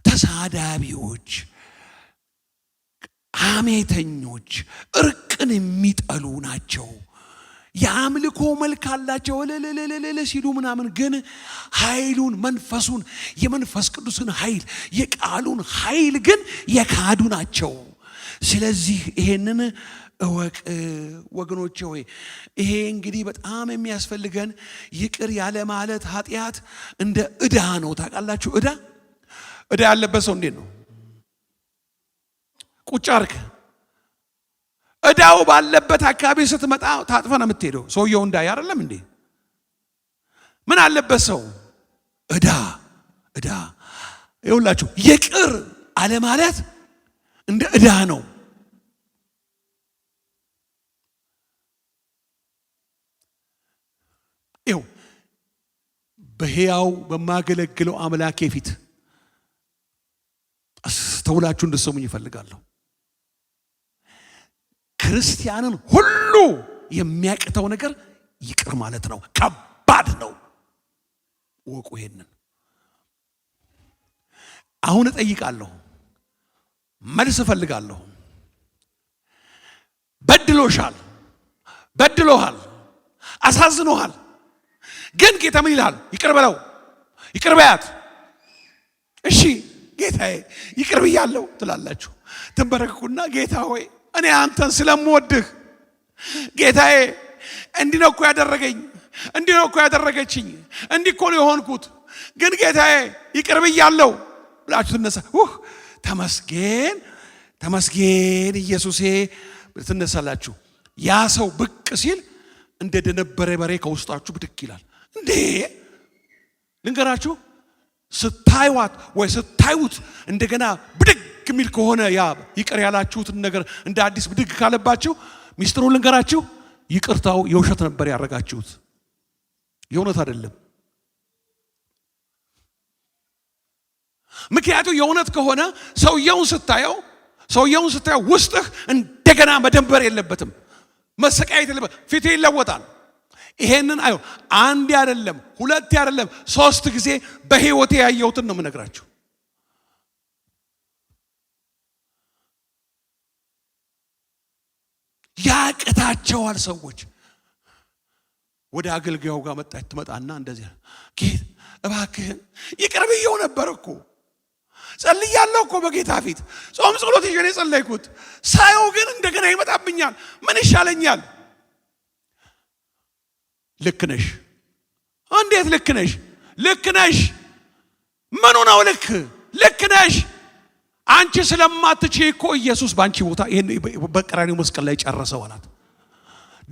ተሳዳቢዎች፣ ሐሜተኞች፣ እርቅን የሚጠሉ ናቸው። የአምልኮ መልክ አላቸው ለለለለ ሲሉ ምናምን፣ ግን ኃይሉን መንፈሱን የመንፈስ ቅዱስን ኃይል የቃሉን ኃይል ግን የካዱ ናቸው። ስለዚህ ይሄንን እወቅ ወገኖቼ ሆይ። ይሄ እንግዲህ በጣም የሚያስፈልገን ይቅር ያለ ማለት ኃጢአት እንደ ዕዳ ነው። ታውቃላችሁ? ዕዳ ያለበት ሰው እንዴት ነው? ቁጭ አርክ ዕዳው ባለበት አካባቢ ስትመጣ ታጥፈ ነው የምትሄደው። ሰውየው እንዳይ አይደለም እንዴ? ምን አለበት ሰው? ዕዳ ይኸውላችሁ፣ ይቅር አለ ማለት እንደ ዕዳ ነው። ይኸው በሕያው በማገለግለው አምላኬ ፊት አስተውላችሁ እንድትሰሙኝ ይፈልጋለሁ። ክርስቲያንን ሁሉ የሚያቅተው ነገር ይቅር ማለት ነው። ከባድ ነው። ወቁ ይሄንን አሁን እጠይቃለሁ፣ መልስ እፈልጋለሁ። በድሎሻል፣ በድሎሃል፣ አሳዝኖሃል። ግን ጌታ ምን ይላል? ይቅር በለው፣ ይቅር በያት። እሺ ጌታዬ ይቅር ብያለሁ ትላላችሁ። ትንበረከኩና ጌታ ሆይ እኔ አንተን ስለምወድህ ጌታዬ እንዲህ ነው እኮ ያደረገኝ፣ እንዲህ ነው እኮ ያደረገችኝ፣ እንዲህ እኮ ነው የሆንኩት፣ ግን ጌታዬ ይቅር ብያለሁ ብላችሁ ትነሳ። ተመስገን ተመስገን ኢየሱሴ ትነሳላችሁ። ያ ሰው ብቅ ሲል እንደ ደነበረ በሬ ከውስጣችሁ ብድቅ ይላል። እንዴ ልንገራችሁ፣ ስታዩት ወይ ስታዩት እንደገና ብድግ የሚል ከሆነ ያ ይቅር ያላችሁትን ነገር እንደ አዲስ ብድግ ካለባችሁ ሚስጥሩን ልንገራችሁ፣ ይቅርታው የውሸት ነበር ያደረጋችሁት፣ የእውነት አይደለም። ምክንያቱም የእውነት ከሆነ ሰውየውን ስታየው ውስጥህ እንደገና መደንበር የለበትም፣ መሰቃየት የለበትም፣ ፊትህ ይለወጣል። ይሄንን አዩ አንድ አይደለም፣ ሁለት አይደለም፣ 3 ጊዜ በህይወቴ ያየሁትን ነው የምነግራችሁ። ያቅታቸዋል ሰዎች። ወደ አገልጋዩ ጋር ትመጣና እንደዚህ ጌታ እባክህን ይቅር ብየው ነበር እኮ ጸልያለሁ እኮ በጌታ ፊት ጾም ጸሎት ይዤ ነው የጸለይኩት፣ ሳየው ግን እንደገና ይመጣብኛል፣ ምን ይሻለኛል? ልክ ነሽ። እንዴት ልክ ነሽ? ልክ ነሽ። ምኑ ነው ልክ? ልክ ነሽ። አንቺ ስለማትችይ እኮ ኢየሱስ ባንቺ ቦታ ይሄን በቀራንዮ መስቀል ላይ ጨረሰው አላት።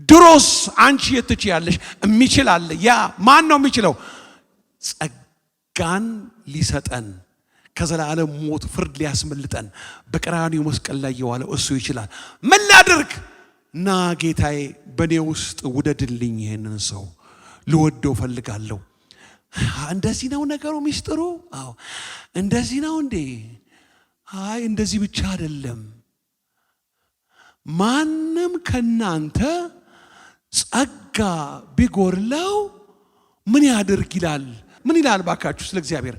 ድሮስ አንቺ የትችያለሽ? የሚችል አለ። ያ ማን ነው የሚችለው? ጸጋን ሊሰጠን ከዘላለም ሞት ፍርድ ሊያስመልጠን በቀራንዮ መስቀል ላይ የዋለው እሱ ይችላል። ምን ላድርግ? ና ጌታዬ በኔ ውስጥ ውደድልኝ፣ ይሄንን ሰው ልወደው ፈልጋለሁ። እንደዚህ ነው ነገሩ፣ ሚስጥሩ። አዎ እንደዚህ ነው እንዴ? አይ እንደዚህ ብቻ አይደለም። ማንም ከናንተ ጸጋ ቢጎርለው ምን ያድርግ ይላል። ምን ይላል ባካችሁ ስለ እግዚአብሔር?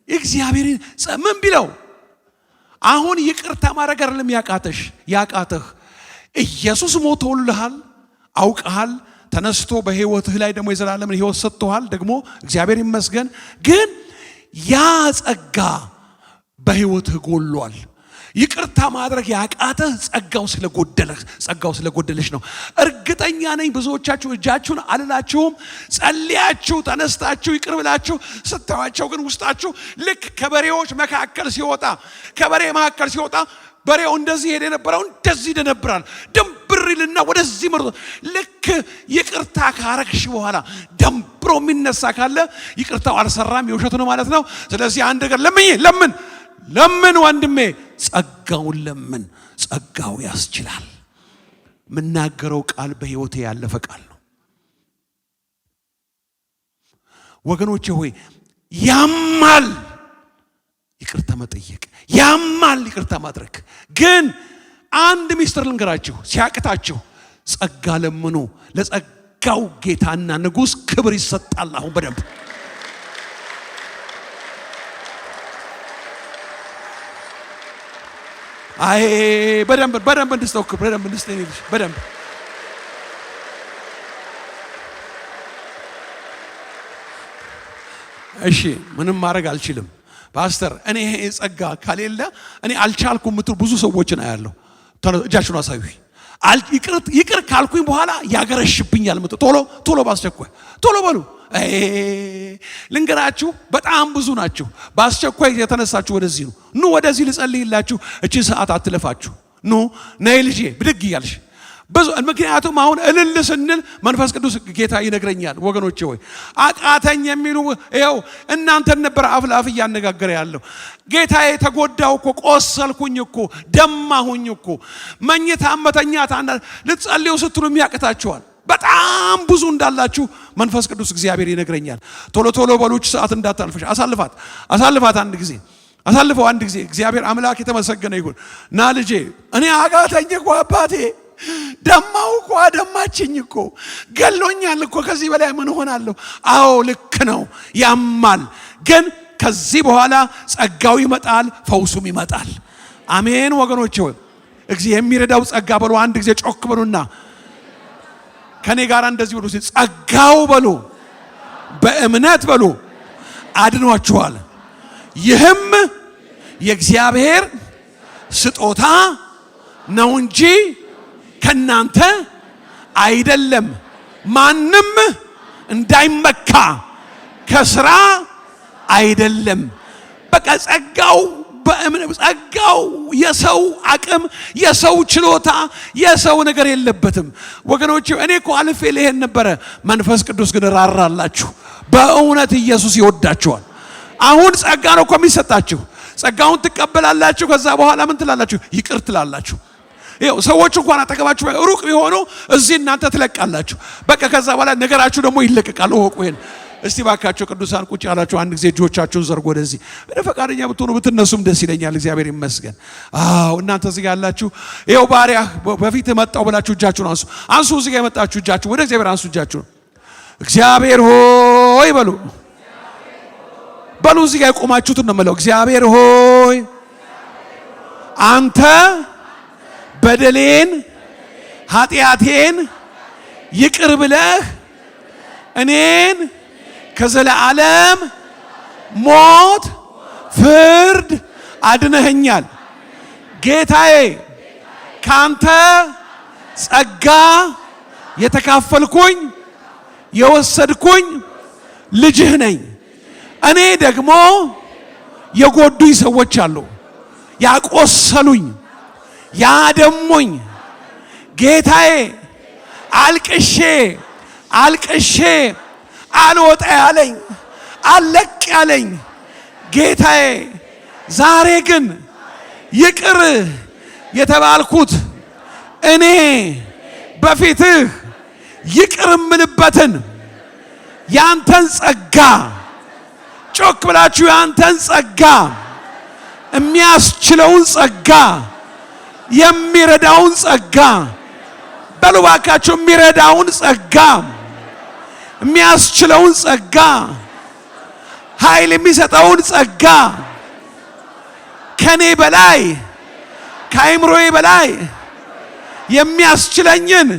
እግዚአብሔርን ምን ቢለው? አሁን ይቅርታ ማድረግ አይደለም ያቃተህ፣ ኢየሱስ ሞቶልሃል፣ አውቀሃል፣ ተነስቶ በህይወትህ ላይ ደግሞ የዘላለምን ህይወት ሰጥቶሃል። ደግሞ እግዚአብሔር ይመስገን። ግን ያ ጸጋ በህይወትህ ጎሏል። ይቅርታ ማድረግ ያቃተህ ጸጋው ስለጎደለሽ ነው። እርግጠኛ ነኝ ብዙዎቻችሁ እጃችሁን አልላችሁም ጸልያችሁ ተነስታችሁ ይቅር ብላችሁ ስታዋቸው፣ ግን ውስጣችሁ ልክ ከበሬዎች መካከል ሲወጣ በሬው እንደዚህ ሄደ የነበረው እንደዚህ ይደነብራል። ደንብር ይልና ወደዚህ መርቶ ልክ ይቅርታ ካረግሽ በኋላ ደንብሮ የሚነሳ ካለ ይቅርታው አልሰራም፣ የውሸት ነው ማለት ነው። ስለዚህ አንድ ነገር ለምን ወንድሜ፣ ጸጋውን ለምን። ጸጋው ያስችላል። የምናገረው ቃል በህይወቴ ያለፈ ቃል ነው ወገኖቼ ሆይ። ያማል ይቅርታ መጠየቅ፣ ያማል ይቅርታ ማድረግ። ግን አንድ ሚስጥር ልንገራችሁ፣ ሲያቅታችሁ ጸጋ ለምኑ። ለጸጋው ጌታና ንጉሥ ክብር ይሰጣል። አሁን በደንብ አይ በደንብ እንድስተውክ በደንብ እንድስተኝልሽ በደንብ እሺ። ምንም ማድረግ አልችልም ፓስተር፣ እኔ ይሄ ጸጋ ካሌለ እኔ አልቻልኩም የምትሉ ብዙ ሰዎችን አያለሁ። እጃችሁን አሳዩኝ። ይቅር ካልኩኝ በኋላ ያገረሽብኛል። ቶሎ ባስቸኳይ ቶሎ በሉ። ልንገራችሁ በጣም ብዙ ናችሁ። በአስቸኳይ የተነሳችሁ ወደዚህ ኑ ወደዚህ ልጸልይላችሁ። እቺ ሰዓት አትለፋችሁ። ኑ ነይ ልጄ ብድግ እያልሽ ብዙ። ምክንያቱም አሁን እልል ስንል መንፈስ ቅዱስ ጌታ ይነግረኛል። ወገኖቼ ሆይ አቃተኝ የሚሉ ይኸው እናንተን ነበር አፍ ለአፍ እያነጋገረ ያለው። ጌታዬ ተጎዳው እኮ፣ ቆሰልኩኝ እኮ፣ ደማሁኝ እኮ። መተኛት ልትጸልዩ ስትሉ የሚያቅታችኋል። በጣም ብዙ እንዳላችሁ መንፈስ ቅዱስ እግዚአብሔር ይነግረኛል። ቶሎ በሉች፣ ሰዓት እንዳታልፈሽ። አሳልፋት አንድ ጊዜ አሳልፈው አንድ ጊዜ። እግዚአብሔር አምላክ የተመሰገነ ይሁን። ና ልጄ፣ እኔ አቃተኝ እኮ አባቴ ደማው እኮ አደማችኝ እኮ ገሎኛል እኮ ከዚህ በላይ ምን ሆናለሁ? አዎ ልክ ነው፣ ያማል። ግን ከዚህ በኋላ ጸጋው ይመጣል፣ ፈውሱም ይመጣል። አሜን ወገኖች ሆይ እግዚአብሔር የሚረዳው ጸጋ በሉ። አንድ ጊዜ ጮክ በሉና ከኔ ጋር እንደዚህ በሉ። ጸጋው በሉ በእምነት በሉ አድኗችኋል። ይህም የእግዚአብሔር ስጦታ ነው እንጂ ከናንተ አይደለም፣ ማንም እንዳይመካ ከስራ አይደለም። በቃ ጸጋው በእምነት ጸጋው የሰው አቅም የሰው ችሎታ የሰው ነገር የለበትም ወገኖች። እኔ እኮ አልፌ ልሄድ ነበረ። መንፈስ ቅዱስ ግን ራራላችሁ። በእውነት ኢየሱስ ይወዳችኋል። አሁን ጸጋ ነው እኮ የሚሰጣችሁ። ጸጋውን ትቀበላላችሁ። ከዛ በኋላ ምን ትላላችሁ? ይቅር ትላላችሁ። ይኸው ሰዎች እንኳን አጠገባችሁ ሩቅ ቢሆኑ እዚህ እናንተ ትለቃላችሁ። በቃ ከዛ በኋላ ነገራችሁ ደግሞ ይለቀቃል። ወቁ ይሄን እስቲ ባካችሁ ቅዱሳን ቁጭ ያላችሁ አንድ ጊዜ እጆቻችሁን ዘርጉ ወደዚህ። ፈቃደኛ ብትሆኑ ብትነሱም ደስ ይለኛል። እግዚአብሔር ይመስገን። አዎ እናንተ እዚህ ጋር ያላችሁ ይኸው ባሪያ በፊት መጣው ብላችሁ እጃችሁን አንሱ። አንሱ እዚህ ጋር የመጣችሁ እጃችሁ ወደ እግዚአብሔር አንሱ። እጃችሁን እግዚአብሔር ሆይ በሉ በሉ። እዚህ ጋር የቆማችሁትን ነው የምለው። እግዚአብሔር ሆይ አንተ በደሌን ኃጢአቴን ይቅር ብለህ እኔን ከዘላለም ሞት ፍርድ አድነኸኛል። ጌታዬ ካንተ ጸጋ የተካፈልኩኝ የወሰድኩኝ ልጅህ ነኝ። እኔ ደግሞ የጎዱኝ ሰዎች አሉ፣ ያቆሰሉኝ፣ ያደሙኝ። ጌታዬ አልቅሼ አልቅሼ አልወጣ ያለኝ አለቅ ያለኝ ጌታዬ ዛሬ ግን ይቅር የተባልኩት እኔ በፊትህ ይቅር እምልበትን ያንተን ጸጋ ጮክ ብላችሁ ያንተን ጸጋ የሚያስችለውን ጸጋ የሚረዳውን ጸጋ በሉ ባካችሁ የሚረዳውን ጸጋ የሚያስችለውን ጸጋ ኃይል የሚሰጠውን ጸጋ ከኔ በላይ ከአይምሮዬ በላይ የሚያስችለኝን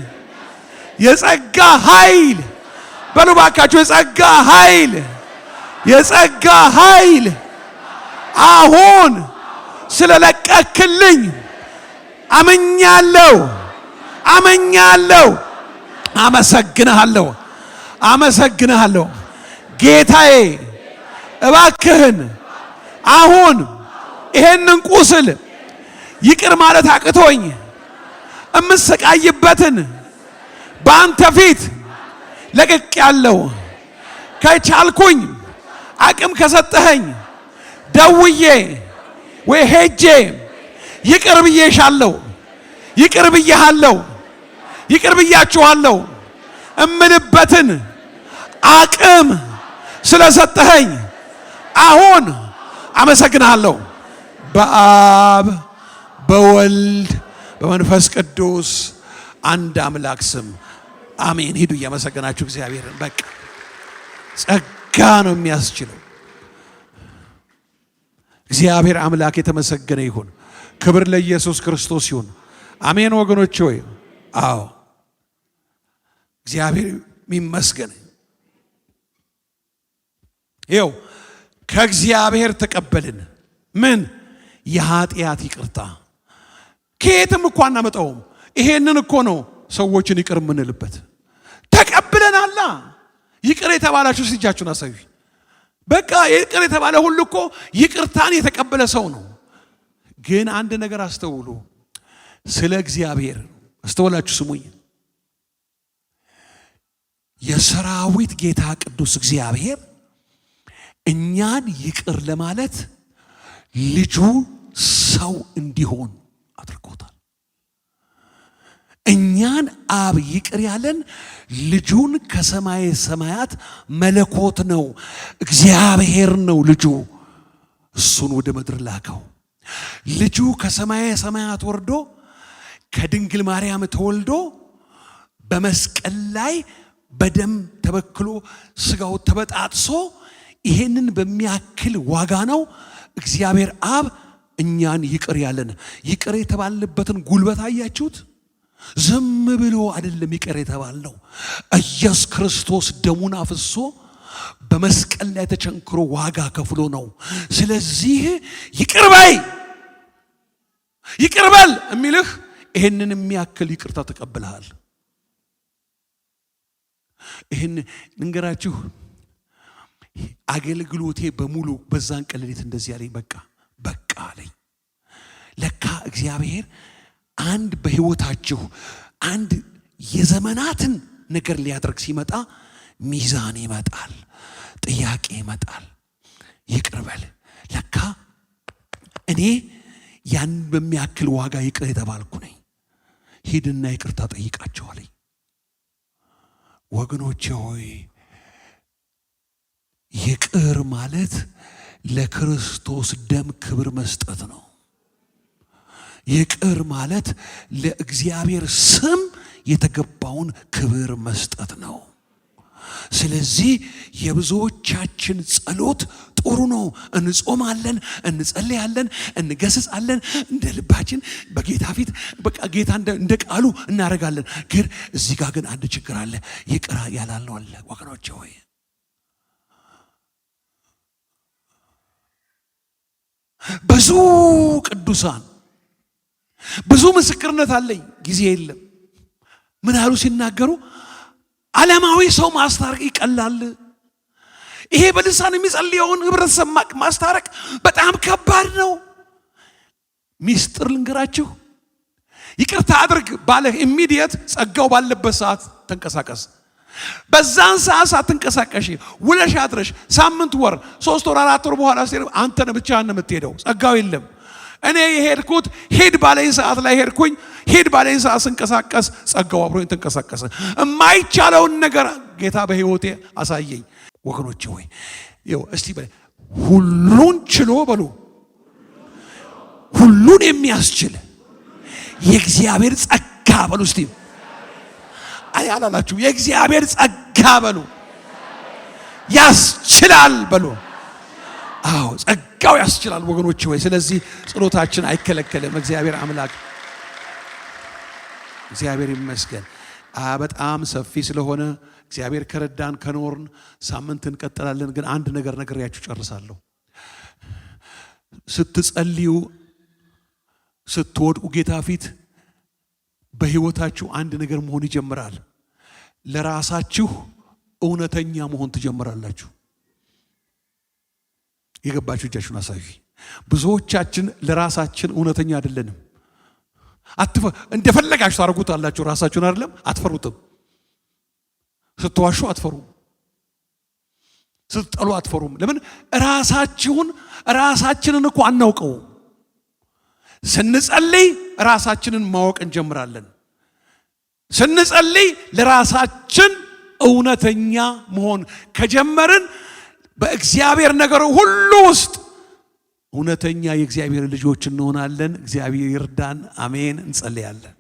የጸጋ ኃይል በሉ ባካችሁ የጸጋ ኃይል የጸጋ ኃይል አሁን ስለለቀክልኝ አመኛለሁ አመኛለሁ። አመሰግንሃለሁ አመሰግንሃለሁ ጌታዬ። እባክህን አሁን ይሄንን ቁስል ይቅር ማለት አቅቶኝ እምሰቃይበትን በአንተ ፊት ለቅቅ ያለው ከቻልኩኝ አቅም ከሰጠኸኝ ደውዬ ወይ ሄጄ ይቅር ብዬሻለሁ፣ ይቅር ብዬሃለሁ፣ ይቅር ብያችኋለሁ እምልበትን አቅም ስለሰጠኸኝ አሁን አመሰግናለሁ። በአብ በወልድ በመንፈስ ቅዱስ አንድ አምላክ ስም አሜን። ሂዱ እያመሰገናችሁ እግዚአብሔርን። በቃ ጸጋ ነው የሚያስችለው። እግዚአብሔር አምላክ የተመሰገነ ይሁን። ክብር ለኢየሱስ ክርስቶስ ይሁን። አሜን ወገኖች ሆይ አዎ እግዚአብሔር ይመስገን። ይኸው ከእግዚአብሔር ተቀበልን ምን የኃጢአት ይቅርታ። ከየትም እኮ አናመጣውም። ይሄንን እኮ ነው ሰዎችን ይቅር የምንልበት። ተቀብለናላ። ይቅር የተባላችሁ እጃችሁን አሳዩ። በቃ ይቅር የተባለ ሁሉ እኮ ይቅርታን የተቀበለ ሰው ነው። ግን አንድ ነገር አስተውሉ። ስለ እግዚአብሔር አስተውላችሁ ስሙኝ። የሰራዊት ጌታ ቅዱስ እግዚአብሔር እኛን ይቅር ለማለት ልጁ ሰው እንዲሆን አድርጎታል። እኛን አብ ይቅር ያለን ልጁን ከሰማይ ሰማያት መለኮት ነው፣ እግዚአብሔር ነው ልጁ። እሱን ወደ ምድር ላከው። ልጁ ከሰማይ ሰማያት ወርዶ ከድንግል ማርያም ተወልዶ በመስቀል ላይ በደም ተበክሎ ስጋው ተበጣጥሶ ይሄንን በሚያክል ዋጋ ነው እግዚአብሔር አብ እኛን ይቅር ያለን። ይቅር የተባለበትን ጉልበት አያችሁት? ዝም ብሎ አይደለም ይቅር የተባለው። ኢየሱስ ክርስቶስ ደሙን አፍሶ በመስቀል ላይ ተቸንክሮ ዋጋ ከፍሎ ነው። ስለዚህ ይቅር በይ ይቅር በል የሚልህ ይሄንን የሚያክል ይቅርታ ተቀብለሃል። ይሄን እንገራችሁ አገልግሎቴ በሙሉ በዛን ቀለሌት እንደዚህ ያለኝ በቃ አለኝ። ለካ እግዚአብሔር አንድ በህይወታችሁ አንድ የዘመናትን ነገር ሊያደርግ ሲመጣ ሚዛን ይመጣል፣ ጥያቄ ይመጣል። ይቅር በል ለካ እኔ ያን በሚያክል ዋጋ ይቅር የተባልኩ ነኝ። ሂድና ይቅርታ ጠይቃቸው አለኝ። ወገኖቼ ሆይ ይቅር ማለት ለክርስቶስ ደም ክብር መስጠት ነው። ይቅር ማለት ለእግዚአብሔር ስም የተገባውን ክብር መስጠት ነው። ስለዚህ የብዙዎቻችን ጸሎት ጥሩ ነው። እንጾማለን፣ እንጸልያለን፣ እንገስጻለን፣ እንደ ልባችን በጌታ ፊት በቃ ጌታ እንደ ቃሉ እናደርጋለን። ግን እዚህ ጋር ግን አንድ ችግር አለ። ይቅር ያላልነው አለ። ወገኖቼ ሆይ ብዙ ቅዱሳን ብዙ ምስክርነት አለኝ፣ ጊዜ የለም። ምን አሉ ሲናገሩ ዓለማዊ ሰው ማስታረቅ ይቀላል። ይሄ በልሳን የሚጸልየውን ህብረተሰብ ማስታረቅ በጣም ከባድ ነው። ሚስጥር ልንገራችሁ፣ ይቅርታ አድርግ ባለህ ኢሚዲየት ጸጋው ባለበት ሰዓት ተንቀሳቀስ። በዛን ሰዓት ሳትንቀሳቀሽ ውለሽ አድረሽ ሳምንት፣ ወር፣ 3 ወር፣ 4 ወር በኋላ አንተ ነህ ብቻህን የምትሄደው። ጸጋው የለም። እኔ የሄድኩት ሂድ ባለኝ ሰዓት ላይ ሄድኩኝ። ሂድ ባለኝ ሰዓት ስንቀሳቀስ ጸጋው አብሮኝ ተንቀሳቀሰ። የማይቻለውን ነገር ጌታ በህይወቴ አሳየኝ። ወገኖቼ ሆይ ይኸው እስቲ ሁሉን ችሎ በሉ፣ ሁሉን የሚያስችል የእግዚአብሔር ጸጋ በሉ። እስቲ አያላላችሁ የእግዚአብሔር ጸጋ በሉ፣ ያስችላል በሉ። አዎ ጸጋው ያስችላል ወገኖቼ ሆይ። ስለዚህ ጸሎታችን አይከለከልም። እግዚአብሔር አምላክ እግዚአብሔር ይመስገን። በጣም ሰፊ ስለሆነ እግዚአብሔር ከረዳን ከኖርን ሳምንት እንቀጥላለን። ግን አንድ ነገር ነግሬያችሁ ጨርሳለሁ። ስትጸልዩ ስትወድቁ ጌታ ፊት በህይወታችሁ አንድ ነገር መሆን ይጀምራል። ለራሳችሁ እውነተኛ መሆን ትጀምራላችሁ። የገባችሁ እጃችሁን አሳዩ። ብዙዎቻችን ለራሳችን እውነተኛ አይደለንም። እንደፈለጋችሁ ታርጉታላችሁ። ራሳችሁን አይደለም አትፈሩትም። ስትዋሹ አትፈሩም። ስትጠሉ አትፈሩም። ለምን? ራሳችንን እኮ አናውቀው። ስንጸልይ ራሳችንን ማወቅ እንጀምራለን። ስንጸልይ ለራሳችን እውነተኛ መሆን ከጀመርን በእግዚአብሔር ነገር ሁሉ ውስጥ እውነተኛ የእግዚአብሔር ልጆች እንሆናለን። እግዚአብሔር ይርዳን። አሜን። እንጸልያለን።